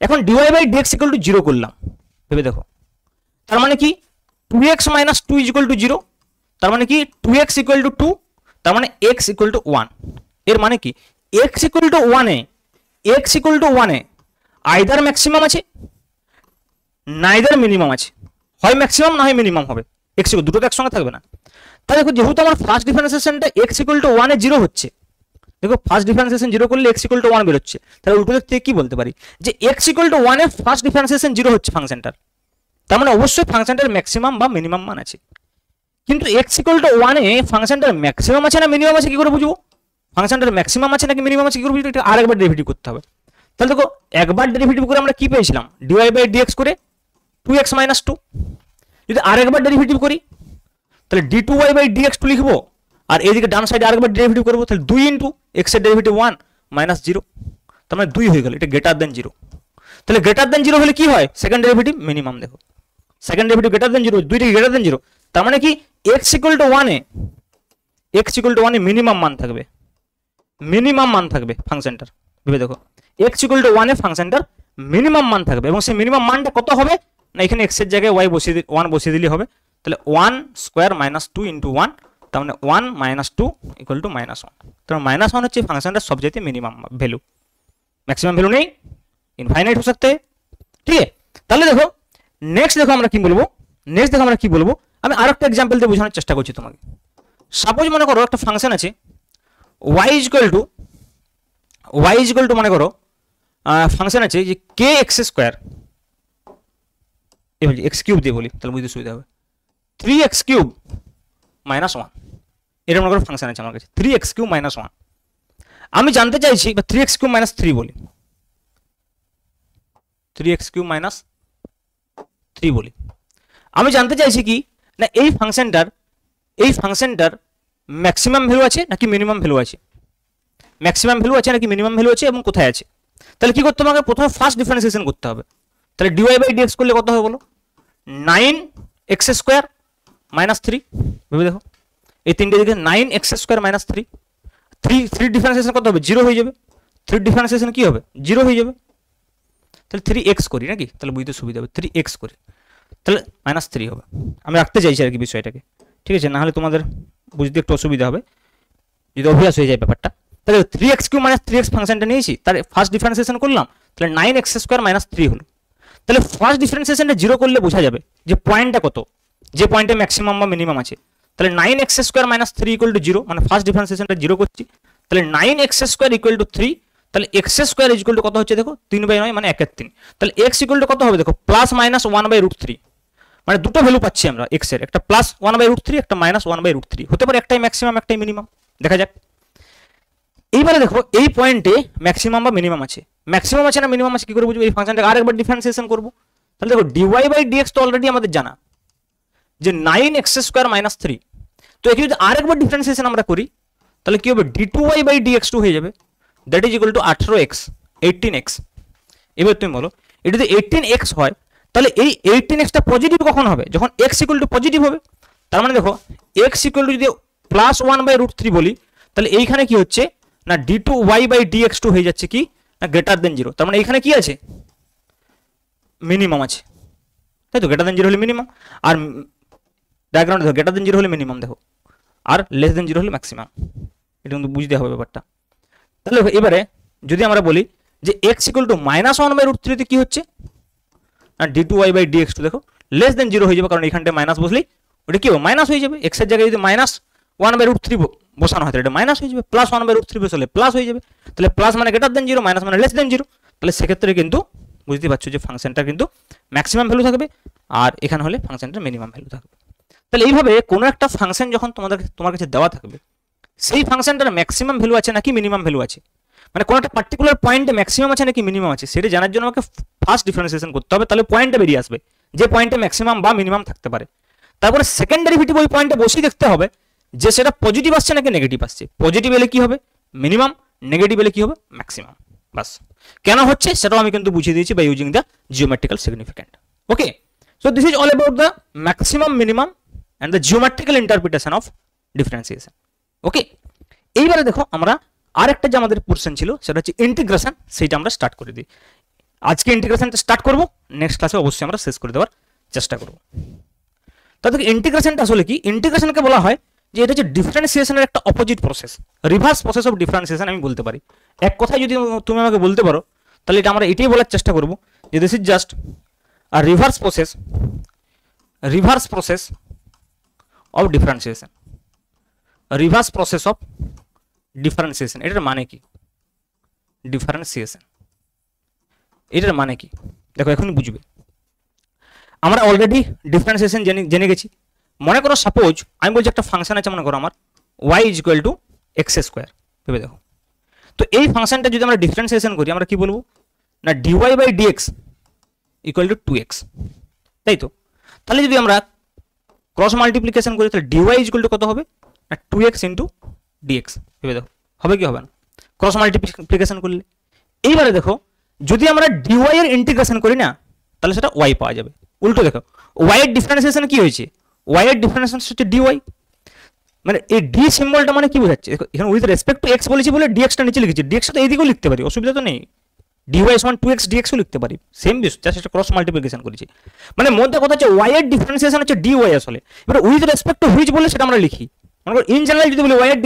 এখন dy by dx equal to 0 করলাম, ভেবে দেখো, তার মানে কি 2x minus 2 is equal to 0, তার মানে কি 2x ইকুয়াল টু 2, তার মানে x ইকুয়াল টু 1। এর মানে কি x ইকুয়াল টু 1 এ, x equal to 1 A either maximum আছে নাইদার মিনিমাম আছে, হয় ম্যাক্সিমাম না হয় মিনিমাম হবে, x ইকুয়াল দুটো তো একসঙ্গে থাকবে না। তাহলে দেখো যেহেতু আমার ফার্স্ট ডিফারেন্সিয়েশনটা x ইকুয়াল টু 1 এ 0 হচ্ছে, দেখো ফার্স্ট ডিফারেন্সিয়েশন 0 করলে x ইকুয়াল টু 1 বেরোচ্ছে, তাহলে উল্টো দিক থেকে কি বলতে পারি যে x equal to 1 A first differentiation 0 হচ্ছে ফাংশনটার, তার মানে অবশ্যই ফাংশনটার ম্যাক্সিমাম বা মিনিমাম মান আছে। কিন্তু x ইকুয়াল টু 1 এ ফাংশনটার ম্যাক্সিমাম আছে না মিনিমাম আছে কি করে বুঝবো, ফাংশনটার ম্যাক্সিমাম আছে নাকি মিনিমাম আছে কি করে বুঝবো, এটা আরেকবার ডেরিভেটিভ করতে হবে। তাহলে দেখো একবার ডেরিভেটিভ করে আমরা কি পেয়েছিলাম, ডিওয়াই বাই ডিএক্স করে 2x মাইনাস 2। যদি আরেকবার ডেরিভেটিভ করি তাহলে d2y বাই dx2 লিখবো, আর এইদিকে ডান সাইডে আরেকবার ডেরিভেটিভ করবো, তাহলে 2 ইনটু x এর ডেরিভেটিভ 1 মাইনাস 0, তার মানে 2 হয়ে গেল, এটা গ্রেটার দেন 0। তাহলে গ্রেটার দেন 0 হলে কি হয়, সেকেন্ড ডেরিভেটিভ মিনিমাম, দেখো সেকেন্ড ডেরিভেটিভ গ্রেটার দেন 0, দুইটা গ্রেটার দেন 0, তার মানে কি x ইকুয়াল টু 1 এ, x ইকুয়াল টু 1 এ মিনিমাম মান থাকবে, মিনিমাম মান থাকবে ফাংশনটার। ভেবে দেখো x ইকুয়াল টু 1 এ ফাংশনটার মিনিমাম মান থাকবে, এবং সেই মিনিমাম মানটা কত হবে না, এখানে x এর জায়গায় y বসিয়ে 1 বসিয়ে দিলে হবে। তাহলে 1 স্কোয়ার মাইনাস 2 ইন্টু 1, তার মানে 1 মাইনাস 2 ইকুয়াল টু মাইনাস 1। তার মাইনাস 1 হচ্ছে ফাংশনটার সবচেয়ে মিনিমাম ভ্যালু, मैक्सिमम वैल्यू नहीं, इनफाइनाइट हो सकते हैं, ठीक है। তাহলে দেখো নেক্সট দেখো আমরা কি বলবো, নেক্সট দেখো আমরা কি বলবো, আমি আরেকটা एग्जांपल দিয়ে বোঝানোর চেষ্টা করছি তোমাকে। সাপোজ মনে করো একটা ফাংশন আছে y ইকুয়াল টু মনে করো ফাংশন আছে যে kx স্কয়ার, এই বলি x কিউব দিয়ে বলি তাহলে বুঝতে সুবিধা হবে, 3x কিউব মাইনাস 1, এরকম মনে করো ফাংশন আছে আমার কাছে 3x কিউব মাইনাস 1। আমি জানতে চাইছি বা 3x কিউব মাইনাস 3 বলি, 3x³ মাইনাস 3 বলি। আমি জানতে চাইছি কি না এই ফাংশনটার ম্যাক্সিমাম ভ্যালু আছে নাকি মিনিমাম ভ্যালু আছে, ম্যাক্সিমাম ভ্যালু আছে নাকি মিনিমাম ভ্যালু আছে এবং কোথায় আছে। তাহলে কি করতে হবে, আমাকে প্রথমে ফার্স্ট ডিফারেন্সিয়েশন করতে হবে। তাহলে dy/dx করলে কত হবে বলো, 9x² মাইনাস 3। ভেবে দেখো এই তিনটে দিকে 9x² মাইনাস 3, 3 ডিফারেন্সিয়েশন কত হবে, 0 হয়ে যাবে। 3 ডিফারেন্সিয়েশন কি হবে, 0 হয়ে যাবে। তাহলে 3x করি নাকি, তাহলে বুঝতে সুবিধা হবে। 3x করি তাহলে মাইনাস 3 হবে। আমি রাখতে চাইছি আর কি বিষয়টাকে, ঠিক আছে, না হলে তোমাদের বুঝতে একটু অসুবিধা হবে যদি অভ্যাস হয়ে যায় ব্যাপারটা। তাহলে 3x³ মাইনাস 3x ফাংশনটা নিয়েছি, তার ফার্স্ট ডিফারেন্সিয়েশন করলাম, তাহলে 9x² মাইনাস 3 হলো। তাহলে ফার্স্ট ডিফারেন্সিয়েশনটা 0 করলে বোঝা যাবে যে পয়েন্টটা কত, যে পয়েন্টে ম্যাক্সিমাম বা মিনিমাম আছে। তাহলে 9x² মাইনাস 3 ইকুয়াল টু 0, মানে ফার্স্ট ডিফারেন্সিয়েশনটা 0 করছি। তাহলে 9x² ইকুয়াল টু 3, তাহলে x² ইকুয়াল টু কত হচ্ছে দেখো, 3/9 মানে 1/3। তাহলে x ইকুয়াল টু কত হবে দেখো, প্লাস মাইনাস 1/√3, মানে দুটো ভ্যালু পাচ্ছি আমরা x এর, একটা প্লাস 1/√3 একটা মাইনাস 1/√3, হতে পারে একটাই ম্যাক্সিমাম একটাই মিনিমাম, দেখা যাক। এইবারে দেখো এই পয়েন্টে ম্যাক্সিমাম বা মিনিমাম আছে, ম্যাক্সিমাম আছে না মিনিমাম আছে কি করে বুঝবো, এই ফাংশনটাকে আরেকবার ডিফারেন্সিয়েশন করব। তাহলে দেখো dy/dx তো অলরেডি আমাদের জানা যে 9x² মাইনাস 3, তো একে যদি আরেকবার ডিফারেন্সিয়েশন আমরা করি তাহলে কি হবে, d2y/dx2 হয়ে যাবে, that is equal two 18x 18x। এবার তুমি বলো এটা যদি 18x হয় তাহলে এই 18xটা পজিটিভ কখন হবে, যখন x ইকুয়াল টু পজিটিভ হবে। তার মানে দেখো x ইকুয়াল টু যদি প্লাস 1/√3 বলি তাহলে এইখানে কি হচ্ছে না d2y/dx2 হয়ে যাচ্ছে কি না গ্রেটার দেন 0। তার মানে এইখানে কি আছে, মিনিমাম আছে, তাই তো, গ্রেটার দেন 0 হলে মিনিমাম। আর ডায়াগ্রামটা দেখো, গ্রেটার দেন 0 হলে মিনিমাম দেখো, আর লেস দেন 0 হলে ম্যাক্সিমাম। এটা কিন্তু বুঝতে হবে ব্যাপারটা। তাহলে এবারে যদি আমরা বলি যে x ইকুয়াল টু মাইনাস 1/√3 তে কি হচ্ছে না d2y/dx2 দেখো লেস দেন 0 হয়ে যাবে, কারণ এখানটায় মাইনাস বসলেই ওটা কি হবে, মাইনাস হয়ে যাবে। x এর জায়গায় যদি মাইনাস 1/√3 বসানো হয় তাহলে এটা মাইনাস হয়ে যাবে, প্লাস 1/√3 বসালে প্লাস হয়ে যাবে। তাহলে প্লাস মানে গ্রেটার দেন 0, মাইনাস মানে লেস দেন 0। তাহলে সেক্ষেত্রে কিন্তু বুঝতে পারছো যে ফাংশনটা কিন্তু ম্যাক্সিমাম ভ্যালু থাকবে, আর এখানে হলে ফাংশনটা মিনিমাম ভ্যালু থাকবে। তাহলে এইভাবে কোনো একটা ফাংশন যখন তোমার কাছে দেওয়া থাকবে, সেই ফাংশনটার ম্যাক্সিমাম ভ্যালু আছে নাকি মিনিমাম ভ্যালু আছে, মানে কোনো একটা পার্টিকুলার পয়েন্টে ম্যাক্সিমাম আছে নাকি মিনিমাম আছে, সেটা জানার জন্য আমাকে ফার্স্ট ডিফারেন্সিয়েশন করতে হবে। তাহলে পয়েন্টটা বেরিয়ে আসবে যে পয়েন্টে ম্যাক্সিমাম বা মিনিমাম থাকতে পারে। তারপরে সেকেন্ড ডেরিভেটিভ ওই পয়েন্টে বসেই দেখতে হবে যে সেটা পজিটিভ আসছে নাকি নেগেটিভ আসছে। পজিটিভ এলে কি হবে মিনিমাম, নেগেটিভ এলে কি হবে ম্যাক্সিমাম। বাস, কেন হচ্ছে সেটাও আমি কিন্তু বুঝিয়ে দিয়েছি by using the geometrical significant. Okay, so this is all about the maximum, minimum and the geometrical interpretation of differentiation. Okay, এইবারে দেখো আমরা আরেকটা যে আমাদের পোর্শন ছিল সেটা হচ্ছে ইন্টিগ্রেশন, সেইটা আমরা স্টার্ট করে দিই। আজকে ইন্টিগ্রেশনটা স্টার্ট করব, নেক্সট ক্লাসে অবশ্যই আমরা শেষ করে দেওয়ার চেষ্টা করব। তাহলে ইন্টিগ্রেশনটা আসলে কি, ইন্টিগ্রেশনকে বলা হয় যে এটা হচ্ছে ডিফারেন্সিয়েশনের একটা opposite process, reverse process of differentiation আমি বলতে পারি। এক কথায় যদি তুমি আমাকে বলতে পারো তাহলে এটা আমরা এটাই বলার চেষ্টা করব যে this is just a reverse process of differentiation, reverse process of differentiation. এটার মানে কি, ডিফারেন্সিয়েশন এটার মানে কি দেখো এখনই বুঝবে। আমরা অলরেডি ডিফারেন্সিয়েশন জেনে গেছি। মনে করো সাপোজ আমি বলছি একটা ফাংশন আছে, মনে করো আমার y is equal two x², ভেবে দেখো। তো এই ফাংশনটা যদি আমরা ডিফারেন্সিয়েশন করি আমরা কি বলবো না dy/dx ইকুয়াল টু 2x, তাই তো। তাহলে যদি আমরা ক্রস মাল্টিপ্লিকেশন করি তাহলে dy ইজ ইকুয়াল টু কত হবে না 2x ইন্টু dx, ভেবে দেখো হবে কি হবে না ক্রস মাল্টিপ্লিকেশন করলে। এইবারে দেখো যদি আমরা dy এর ইন্টিগ্রেশন করি না তাহলে সেটা y পাওয়া যাবে। উল্টো দেখো y এর ডিফারেন্সিয়েশন কি হয়েছে, y এর ডিফারেন্সিয়েশন হচ্ছে dy, মানে এই d সিম্বলটা মানে কি বোঝাচ্ছে, এখানে উইথ রেসপেক্ট টু x বলেছি বলে dx টা নিচে লিখেছি, dx টা এইদিকেও লিখতে পারি, অসুবিধা তো নেই। dy সমান 2x dx ও লিখতে পারি, সেম বিষয়, জাস্ট একটা ক্রস মাল্টিপ্লিকেশন করেছি। মানে মধ্যে কথা হচ্ছে y এর ডিফারেন্সিয়েশন হচ্ছে dy আসলে, এবার উইথ রেসপেক্ট টু হুইচ বলে সেটা আমরা লিখি। মনে করো ইন জেনারেল যদি বলি y এর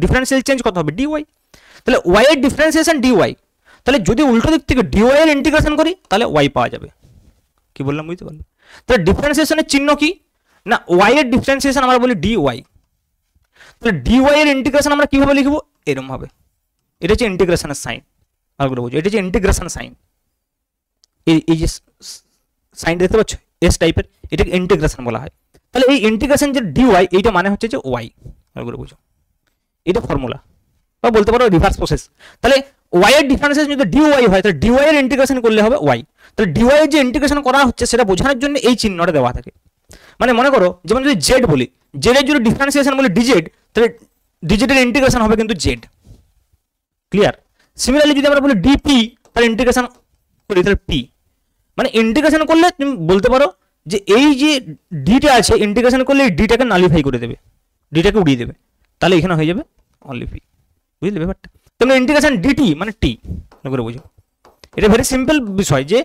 ডিফারেন্সিয়াল চেঞ্জ কত হবে dy, তাহলে y এর ডিফারেন্সিয়েশন dy, তাহলে যদি উল্টো দিক থেকে dy এর ইন্টিগ্রেশন করি তাহলে y পাওয়া যাবে। কি বললাম বুঝতে পারলে? তাহলে ডিফারেন্সিয়েশনের চিহ্ন কি না y এর ডিফারেন্সিয়েশন আমরা বলি dy, তাহলে dy এর ইন্টিগ্রেশন আমরা কিভাবে লিখবো এরকম ভাবে, এটা হচ্ছে ইন্টিগ্রেশনের সাইন, ভালো করে বুঝো, এটা হচ্ছে ইন্টিগ্রেশন সাইন। এই যে সাইন দেখতে পাচ্ছ এস টাইপের, এটাকে ইন্টিগ্রেশন বলা হয়। তাহলে এই ইন্টিগ্রেশন যে dy এইটা মানে হচ্ছে যে y, ভালো করে বুঝো, এটা ফর্মুলা বা বলতে পারো রিভার্স প্রসেস। তাহলে ওয়াই এর ডিফারেন্সিয়েশন যদি ডিওয়াই হয় তাহলে ডিওয়াই এর ইন্টিগ্রেশন করলে হবে ওয়াই। তাহলে ডিওয়াই এর যে ইন্টিগ্রেশন করা হচ্ছে সেটা বোঝানোর জন্য এই চিহ্নটা দেওয়া থাকে। মানে মনে করো যেমন যদি জেড বলি, জেড এর যদি ডিফারেন্সিয়েশন বলি ডিজেড, তাহলে ডিজেড এর ইন্টিগ্রেশন হবে কিন্তু জেড। ক্লিয়ার? সিমিলারলি যদি আমরা বলি ডিপি তাহলে ইন্টিগ্রেশন করি তাহলে পি। মানে ইন্টিগ্রেশন করলে তুমি বলতে পারো যে এই যে ডিটা আছে ইন্টিগ্রেশন করলে এই ডিটাকে নালিফাই করে দেবে, ডিটাকে উড়িয়ে দেবে, তাহলে এখানে হয়ে যাবে অনলি পি। বুঝলে ব্যাপারটা? তোমরা ইন্টিগ্রেশন ডিটি মানে টি করে বুঝো। এটা ভেরি সিম্পল বিষয় যে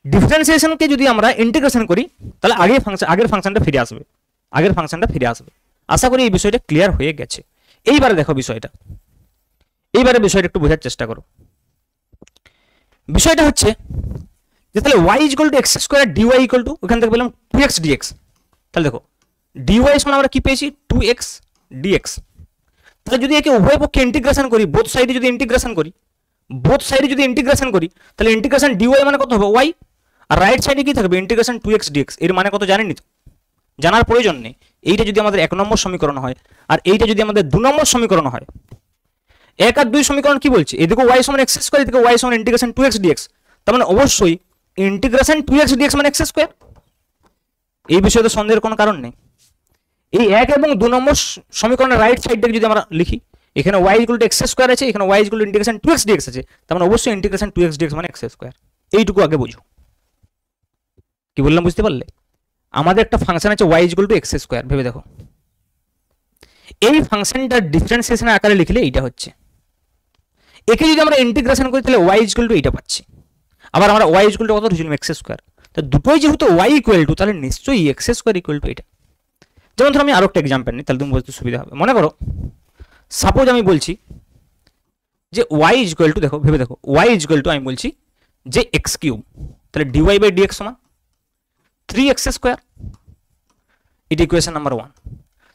ডিফারেন্সিয়েশনকে যদি আমরা ইন্টিগ্রেশন করি তাহলে আগের ফাংশনটা ফিরে আসবে, আগের ফাংশনটা ফিরে আসবে। আশা করি এই বিষয়টা ক্লিয়ার হয়ে গেছে। এইবারে দেখো বিষয়টা, এইবারে বিষয়টা একটু বোঝার চেষ্টা করো। বিষয়টা হচ্ছে যে তাহলে y equal to x square dy equal to ওখান থেকে পেলাম 2x dx। তাহলে দেখো dy সমান আমরা কি পেয়েছি 2x dx। তাহলে যদি একে উভয় পক্ষে ইন্টিগ্রেশন করি, বোথ সাইডে যদি ইন্টিগ্রেশন করি, বোথ সাইডে যদি ইন্টিগ্রেশন করি তাহলে ইন্টিগ্রেশন dy মানে কত হবে y, আর রাইট সাইডে কি থাকবে ইন্টিগ্রেশন 2x dx। এর মানে কত জানেনই তো, জানার প্রয়োজন নেই। এইটা যদি আমাদের 1 নম্বর সমীকরণ হয় আর এইটা যদি আমাদের 2 নম্বর সমীকরণ হয়, 1 আর 2 সমীকরণ কি বলছে, এদিকে y সমান x স্কয়ার, এদিকে y সমান ইন্টিগ্রেশন 2x dx। তার মানে অবশ্যই ইন্টিগ্রেশন 2x dx মানে x স্কয়ার। এই বিষয়ে তো সন্দেহের কোনো কারণ নেই। এই 1 এবং 2 নম্বর সমীকরণের রাইট সাইডটাকে যদি আমরা লিখি, এখানে y equal to x square আছে, এখানে y equal two integration 2x dx আছে, তার মানে অবশ্যই ইন্টিগ্রেশন 2x dx মানে x স্কয়ার। এইটুকু আগে বুঝো। কি বললাম বুঝতে পারলে? আমাদের একটা ফাংশন আছে y equal to x square, ভেবে দেখো এই ফাংশনটা ডিফারেন্সিয়েশনের আকারে লিখলে এইটা হচ্ছে। একে যদি আমরা ইন্টিগ্রেশন করি তাহলে y ইকুয়াল টু এইটা পাচ্ছি। আবার আমরা y ইকুয়াল টু কত ধরেছিলাম x স্কয়ার। তো দুটোই যেহেতু y ইকুয়াল টু তাহলে নিশ্চয়ই x স্কয়ার ইকুয়াল টু এটা। যেমন ধরো আমি আরো একটা एग्जांपल নিই তাহলে তুমি বুঝতে সুবিধা হবে। মনে করো সাপোজ আমি বলছি যে y ইকুয়াল টু, দেখো ভেবে দেখো y ইকুয়াল টু আমি বলছি যে x কিউব, তাহলে dy বাই dx সমান 3x স্কয়ার। এটা ইকুয়েশন নাম্বার 1।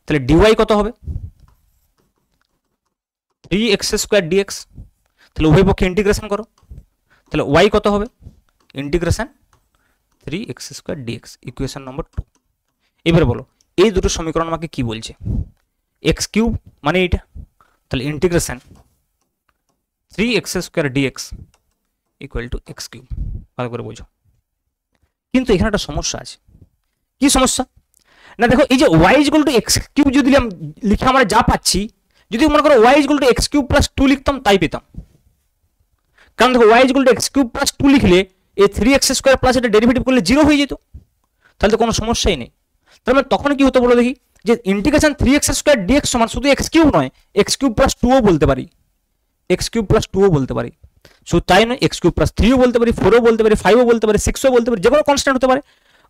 তাহলে dy কত হবে 3x স্কয়ার dx। তাহলে উভয় পক্ষে ইন্টিগ্রেশন করো, তাহলে y কত হবে integration 3x square dx, equation number 2। এবারে বলো এই দুটো সমীকরণ আমাকে কি বলছে, x কিউব মানে এটা, তাহলে integration 3x square dx equal to x cube. ভালো করে বোঝো। কিন্তু এখানে একটা সমস্যা আছে। কি সমস্যা না, দেখো এই যে y equal to x cube যদি লিখে আমরা যা পাচ্ছি, যদি মনে করো y equal to x cube plus 2 লিখতাম তাই পেতাম। কারণ দেখো y equal to x cube plus 2 লিখলে এই 3x স্কয়ার প্লাস এটা ডেরিভেটিভ করলে 0 হয়ে যেত, তাহলে তো কোনো সমস্যাই নেই। তার মানে তখন কি হতো বলো দেখি, যে ইন্টিগ্রেশন 3x স্কয়ার dx সমান শুধু x কিউব নয়, x কিউব প্লাস 2 ও বলতে পারি, x কিউব প্লাস 2 ও বলতে পারি। শুধু তাই নয়, x কিউব প্লাস 3 ও বলতে পারি, 4 ও বলতে পারি, 5 ও বলতে পারি, 6 ও বলতে পারি, যে কোনো কনস্ট্যান্ট হতে পারে।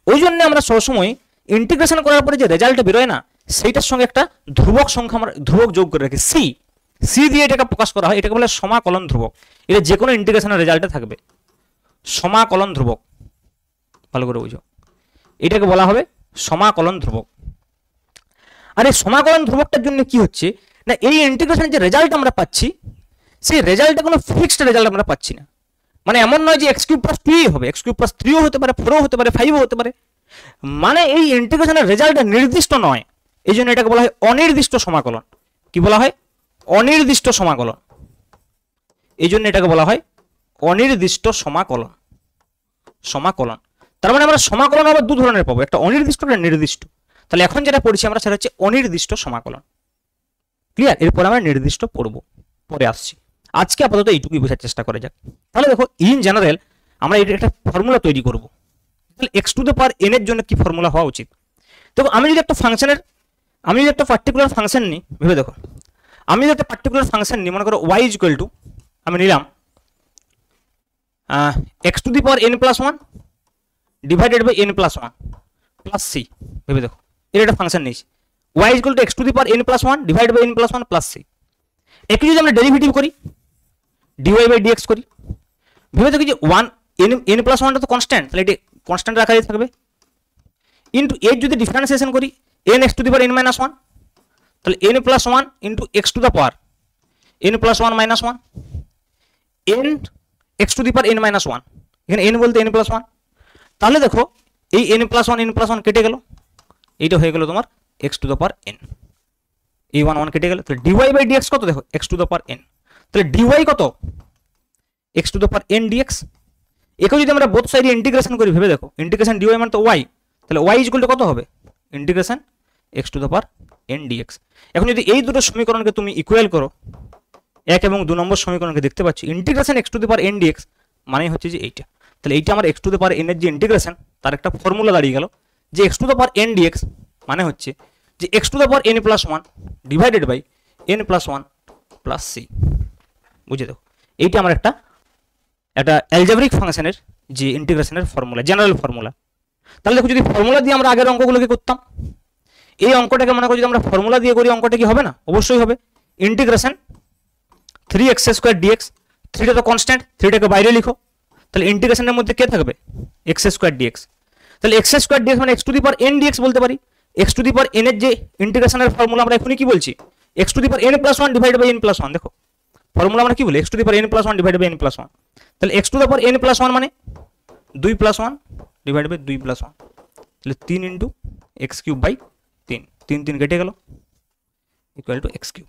ওই জন্য আমরা সবসময় ইন্টিগ্রেশন করার পরে যে রেজাল্টটা বেরোয় না, সেইটার সঙ্গে একটা ধ্রুবক সংখ্যা আমরা ধ্রুবক যোগ করে রাখি, সি দিয়ে এটাকে প্রকাশ করা হয়। এটাকে বলে সমাকলন ধ্রুবক। এটা যে কোনো ইন্টিগ্রেশনের রেজাল্টে থাকবে সমাকলন ধ্রুবক। ভালো করে বুঝো, এটাকে বলা হবে সমাকলন ধ্রুবক। আর এই সমাকলন ধ্রুবকটার জন্য কি হচ্ছে না, এই ইন্টিগ্রেশনের যে রেজাল্ট আমরা পাচ্ছি সেই রেজাল্টটা কোনো ফিক্সড রেজাল্ট আমরা পাচ্ছি না। মানে এমন নয় যে x কিউব প্লাস 2 হবে, x কিউব প্লাস 3 ও হতে পারে, 4 ও হতে পারে, 5 ও হতে পারে। মানে এই ইন্টিগ্রেশনের রেজাল্টটা নির্দিষ্ট নয়, এই জন্য এটাকে বলা হয় অনির্দিষ্ট সমাকলন। কি বলা হয়? অনির্দিষ্ট সমাকলন। এই জন্য এটাকে বলা হয় অনির্দিষ্ট সমাকলন। সমাকলন তার মানে আমরা সমাকলন আবার দু ধরনের পাবো, একটা অনির্দিষ্ট একটা নির্দিষ্ট। তাহলে এখন যেটা পড়ছি আমরা সেটা হচ্ছে অনির্দিষ্ট সমাকলন। ক্লিয়ার? এরপর আমরা নির্দিষ্ট পড়বো, পরে আসছি। আজকে আপাতত এইটুকুই বোঝার চেষ্টা করা যাক। তাহলে দেখো ইন জেনারেল আমরা এটা একটা ফর্মুলা তৈরি করব। তাহলে x to the power n এর জন্য কি ফর্মুলা হওয়া উচিত? দেখো আমি যদি একটা পার্টিকুলার ফাংশন নিই, ভেবে দেখো আমি যদি একটা পার্টিকুলার ফাংশন নিই, মনে করো y ইকুয়াল টু আমি নিলাম x to the power n plus 1 divided by n plus 1 plus c। ভেবে দেখো এর একটা ফাংশন নিয়েছি y equal to x to the power n plus 1 divided by n plus 1 plus c। একে যদি আমরা ডেরিভেটিভ করি dy বাই dx করি, ভেবে দেখি যে 1 n প্লাস 1টা তো কনস্ট্যান্ট, তাহলে এটা কনস্ট্যান্ট রাখাই থাকবে, ইন্টু এর যদি ডিফারেন্সিয়েশন করি n x to the power n minus 1, তাহলে n plus 1 into x to the power n plus 1 minus 1 n x to the power n minus 1, এখানে n বলতে n প্লাস 1। তাহলে দেখো এই n প্লাস 1 কেটে গেল, এইটা হয়ে গেল তোমার x to the power n। এই 1 1 কেটে গেল, তাহলে dy বাই dx কত দেখো x to the power n। তাহলে dy কত x to the power n dx. একে যদি আমরা বোথ সাইডে ইন্টিগ্রেশন করি, ভেবে দেখো, ইন্টিগ্রেশন ডিওয়াই মানে তো ওয়াই, তাহলে ওয়াই ইজ ইকুয়াল টু কত হবে, integration x to the power n dx. এখন যদি এই দুটো সমীকরণকে তুমি ইকুয়াল করো, 1 এবং 2 নম্বর সমীকরণকে দেখতে পাচ্ছ, integration x to the power n dx মানে হচ্ছে যে এইটা। তাহলে এইটা আমার x to the power n এর যে ইন্টিগ্রেশন, তার একটা ফর্মুলা দাঁড়িয়ে গেল যে x to the power n dx মানে হচ্ছে যে x to the power n plus 1 divided by n plus 1 plus c. বুঝে দেখো, এইটা আমার একটা অ্যালজেব্রিক ফাংশনের যে ইন্টিগ্রেশনের ফর্মুলা, জেনারেল ফর্মুলা। তাহলে দেখো, যদি ফর্মুলা দিয়ে আমরা আগের অঙ্কগুলোকে করতাম, এই অঙ্কটাকে মনে করি যদি আমরা ফর্মুলা দিয়ে করি, অঙ্কটা কি হবে না? অবশ্যই হবে। ইন্টিগ্রেশন 3x² dx, 3টা তো কনস্ট্যান্ট, 3টাকে বাইরে লিখো, তাহলে ইন্টিগ্রেশনের মধ্যে কে থাকবে, x² dx। তাহলে x² dx মানে x to the power n dx বলতে পারি। x to the power n এর যে ইন্টিগ্রেশনের ফর্মুলা আমরা এখনই কি বলছি, x to the power n plus 1 divided by n plus 1। দেখো ফর্মুলা আমরা কি বলি, x to the power n plus 1 divided by n plus 1। তাহলে x to the power n plus 1 মানে 2 প্লাস 1 ডিভাইডেড বাই 2 প্লাস 1, তাহলে 3 into x cube by 3, 3 3 কেটে গেল, equal to x cube.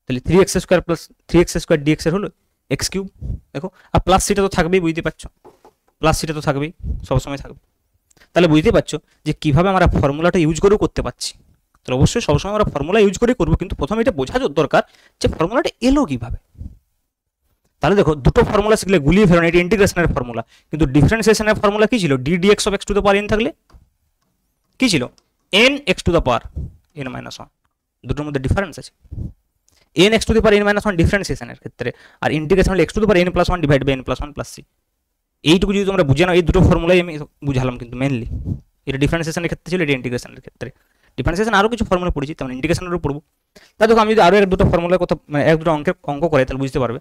তাহলে 3x² প্লাস 3x² dx এর হলো x cube. দেখো, আর plus সিটা তো থাকবেই, বুঝতে পারছো, প্লাস সিটা তো থাকবেই, সবসময় থাকবে। তাহলে বুঝতে পারছো যে কিভাবে আমরা ফর্মুলাটা ইউজ করেও করতে পারছি। তাহলে অবশ্যই সবসময় আমরা ফর্মুলা ইউজ করে করবো, কিন্তু প্রথমে এটা বোঝা দরকার যে ফর্মুলাটা এলো কিভাবে। তাহলে দেখো, দুটো ফর্মুলা শিখলে গুলিয়ে ফেলো না, এটা ইন্টিগ্রেশনের ফর্মুলা, কিন্তু ডিফারেন্সিয়েশনের ফর্মুলা কি ছিল, d dx of x to the power n থাকলে কি ছিল, n x to the power n minus 1। দুটোর মধ্যে ডিফারেন্স আছে। N x to the power n minus 1 ডিফারেন্সিয়েশনের ক্ষেত্রে, আর ইন্টিগ্রেশন হলো x to the power n plus 1 divide by n plus 1 plus c. এইটুকু যদি তোমরা বুঝে নাও, এই দুটো ফর্মুলাই আমি বুঝালাম, কিন্তু মেনলি এটা ডিফারেন্সিয়েশনের ক্ষেত্রে ছিল, এটা ইন্টিগ্রেশনের ক্ষেত্রে। ডিফারেন্সিয়েশন আরও কিছু ফর্মুলা পড়েছি, তেমন ইন্টিগ্রেশনেরও পড়বো। তাই দেখো, আমি যদি আরও দুটো ফর্মুলার কথা, মানে দুটো অঙ্ক করে, তাহলে বুঝতে পারবে।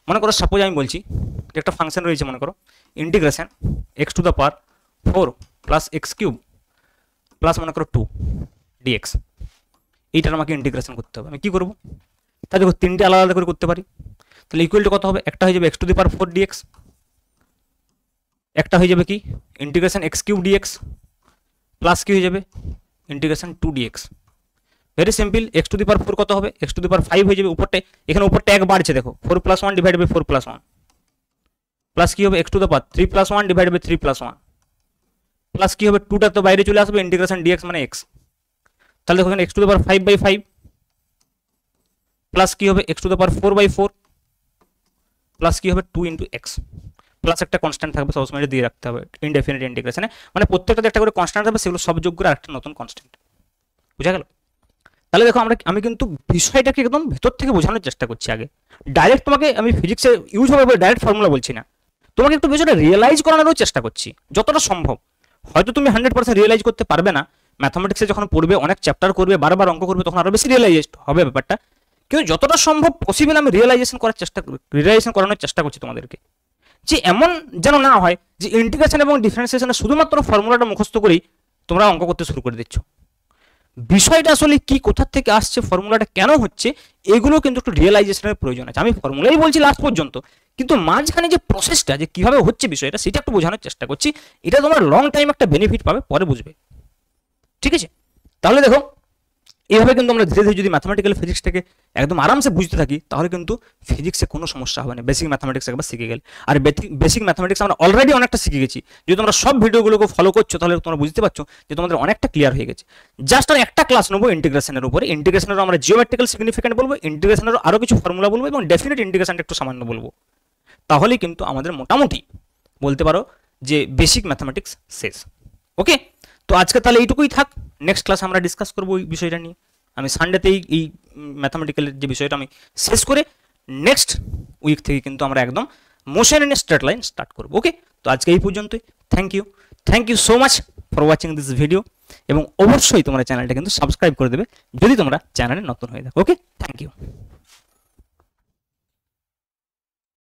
মনে করো সাপোজ আমি বলছি একটা ফাংশন রয়েছে, মনে করো integration x to the power 4 plus x cube plus মনে করো 2 ডিএক্স। এইটার আমাকে ইন্টিগ্রেশন করতে হবে। আমি কি করবো, তা দেখো, তিনটে আলাদা আলাদা করে করতে পারি। তাহলে ইকুয়াল টু কত হবে, একটা হয়ে যাবে x to the power 4 dx, একটা হয়ে যাবে কি integration x cube dx, plus কি হয়ে যাবে integration 2 dx. Very simple, x to the power 4 কত হবে, এক্স টু দি পাওয়ার 5 হয়ে যাবে, উপরটা এখানে উপরটা 1 বাড়ছে, দেখো 4 plus 1 divide by 4 plus 1, plus কি হবে x to the power 3 plus 1 divide by 3 plus 1, plus কি হবে 2টা তো বাইরে চলে আসবে, ইন্টিগ্রেশন ডিএক্স মানে এক্স। তাহলে দেখো এখানে x to the power 5 by 5 plus কি হবে x to the power 4 by 4 plus কি হবে 2 ইন্টু এক্স, প্লাস একটা কনস্ট্যান্ট থাকবে, সবসময় দিয়ে রাখতে হবে ইনডেফিনিট ইন্টিগ্রেশনে, মানে প্রত্যেকটাতে একটা করে কনস্ট্যান্ট থাকবে, সেগুলো সব যোগ করে আরেকটা নতুন কনস্ট্যান্ট। বুঝা গেল? তাহলে দেখো, আমি কিন্তু বিষয়টাকে একদম ভেতর থেকে বোঝানোর চেষ্টা করছি। আগে ডাইরেক্ট তোমাকে আমি ফিজিক্সে ইউজ হবে বলে ডাইরেক্ট ফর্মুলা বলছি না, তোমাকে একটু বিষয়টা রিয়েলাইজ করানোরও চেষ্টা করছি যতটা সম্ভব। হয়তো তুমি 100% রিয়েলাইজ করতে পারবে না, ম্যাথামেটিক্সে যখন পড়বে, অনেক চ্যাপ্টার করবে, বারবার অঙ্ক করবে, তখন আরো বেশি রিয়েলাইজ হবে ব্যাপারটা, কিন্তু যতটা সম্ভব পসিবল আমি রিয়েলাইজেশন করানোর চেষ্টা করছি তোমাদেরকে, যে এমন যেন না হয় যে ইন্টিগ্রেশন এবং ডিফারেন্সিয়েশনে শুধুমাত্র ফর্মুলাটা মুখস্থ করেই তোমরা অঙ্ক করতে শুরু করে দিচ্ছ। বিষয়টা আসলে কি, কোথা থেকে আসছে, ফর্মুলাটা কেন হচ্ছে, এগুলো কিন্তু একটু রিয়েলাইজেশনের প্রয়োজন আছে। আমি ফর্মুলাই বলছি লাস্ট পর্যন্ত, কিন্তু মাঝখানে যে প্রসেসটা, যে কিভাবে হচ্ছে বিষয়টা, সেটা একটু বোঝানোর চেষ্টা করছি। এটা তোমরা লং টাইম একটা বেনিফিট পাবে, পরে বুঝবে। ঠিক আছে? তাহলে দেখো, এইভাবে কিন্তু আমরা ধীরে ধীরে যদি ম্যাথমেটিক্যাল ফিজিক্সটাকে একদম আরামসে বুঝতে থাকি, তাহলে কিন্তু ফিজিক্সে কোনো সমস্যা হবে না। বেসিক ম্যাথমেটিক্স একবার শিখে গেলে, আর বেসিক ম্যাথমেটিক্স আমরা অলরেডি অনেকটা শিখে গেছি। যদি তোমরা সব ভিডিওগুলোকে ফলো করছো, তাহলে তোমরা বুঝতে পারছো যে তোমাদের অনেকটা ক্লিয়ার হয়ে গেছে। জাস্ট আর একটা ক্লাস নেবো ইন্টিগ্রেশনের উপরে। ইন্টিগ্রেশনেরও আমরা জিওমেট্রিক্যাল সিগনিফিকেন্ট বলবো, ইন্টিগ্রেশনেরও আরও কিছু ফর্মুলা বলবো, এবং ডেফিনেট ইন্টিগ্রেশনটা একটু সামান্য বলবো। তাহলেই কিন্তু আমাদের মোটামুটি বলতে পারো যে বেসিক ম্যাথমেটিক্স শেষ। ওকে, তো আজকে তাহলে এইটুকুই থাক। নেক্সট ক্লাস আমরা ডিসকাস করবো এই বিষয়টা নিয়ে। আমি সানডেতেই এই ম্যাথামেটিক্যালের যে বিষয়টা আমি শেষ করে নেক্সট উইক থেকে কিন্তু আমরা একদম motion in straight line start করবো। ওকে, তো আজকে এই পর্যন্তই। Thank you so much for watching this video, এবং অবশ্যই তোমরা চ্যানেলটা কিন্তু সাবস্ক্রাইব করে দেবে যদি তোমরা চ্যানেলে নতুন হয়ে থাকো। ওকে, থ্যাংক ইউ।